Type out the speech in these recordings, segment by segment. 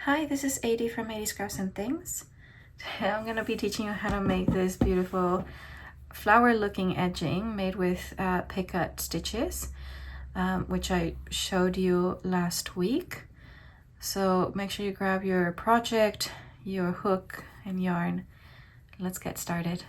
Hi, this is Adi from Adi's Crafts and Things. Today I'm going to be teaching you how to make this beautiful flower looking edging made with Picot stitches, which I showed you last week. So make sure you grab your project, your hook and yarn. Let's get started.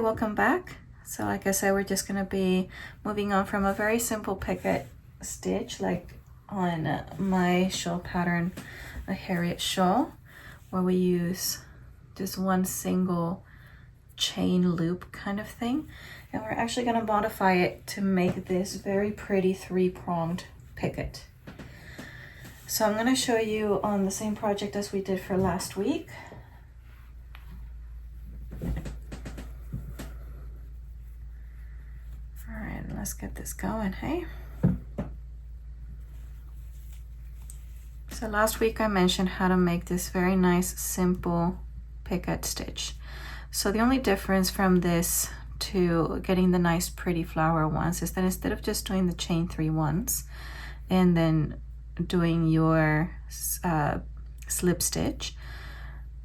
Welcome back. So like I said, we're just going to be moving on from a very simple Picot stitch like on my shawl pattern, a Harriet shawl, where we use just one single chain loop kind of thing, and we're actually going to modify it to make this very pretty three-pronged Picot. So I'm going to show you on the same project as we did for last week. Let's get this going, hey? So last week I mentioned how to make this very nice, simple Picot stitch. So the only difference from this to getting the nice, pretty flower ones is that instead of just doing the chain 3 once and then doing your slip stitch,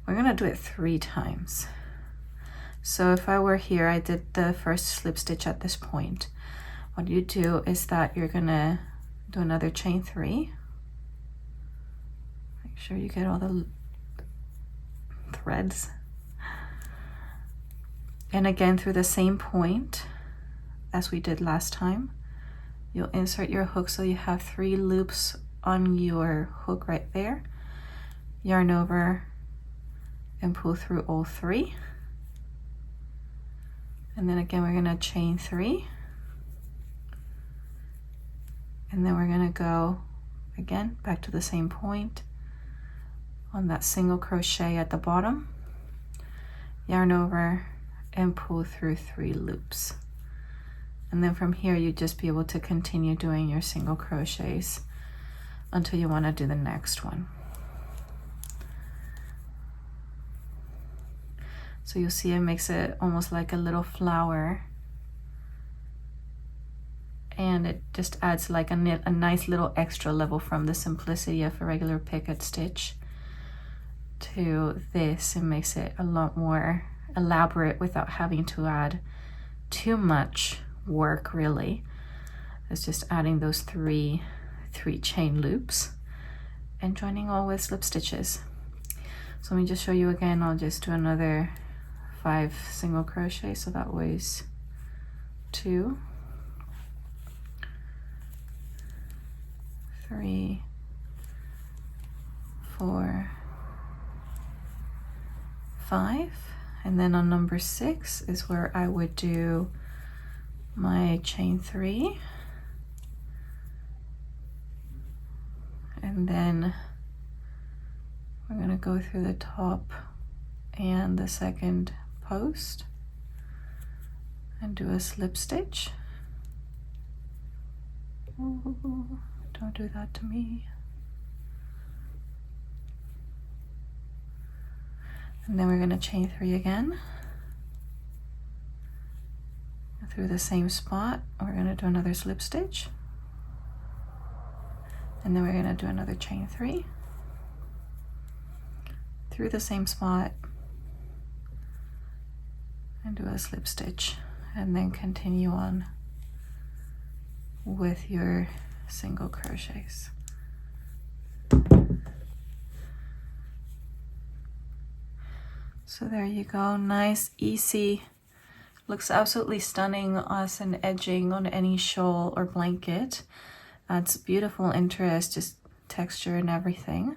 we're gonna do it 3 times. So if I were here, I did the first slip stitch at this point. What you do is that you're gonna do another chain 3. Make sure you get all the threads. And again, through the same point as we did last time, you'll insert your hook so you have 3 loops on your hook right there. Yarn over and pull through all 3. And then again, we're gonna chain 3. And then we're gonna go again back to the same point on that single crochet at the bottom, yarn over and pull through 3 loops. And then from here you just be able to continue doing your single crochets until you want to do the next one. So you'll see it makes it almost like a little flower, and it just adds like a nice little extra level from the simplicity of a regular Picot stitch to this. It makes it a lot more elaborate without having to add too much work, really. It's just adding those three chain loops and joining all with slip stitches. So let me just show you again. I'll just do another 5 single crochet, so that was 2, 3, 4, 5, and then on number 6 is where I would do my chain 3, and then we're going to go through the top and the second post and do a slip stitch. Ooh, don't do that to me. And then we're going to chain 3 again. Through the same spot, we're going to do another slip stitch. And then we're going to do another chain 3. Through the same spot and do a slip stitch. And then continue on with your single crochets. So there you go, nice, easy. Looks absolutely stunning as an edging on any shawl or blanket. Adds beautiful interest, just texture and everything.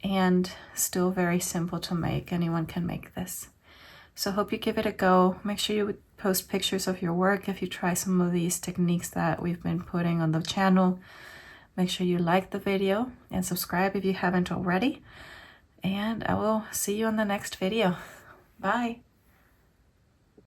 And still very simple to make. Anyone can make this. So hope you give it a go. Make sure you post pictures of your work if you try some of these techniques that we've been putting on the channel. Make sure you like the video and subscribe if you haven't already. And I will see you on the next video. Bye.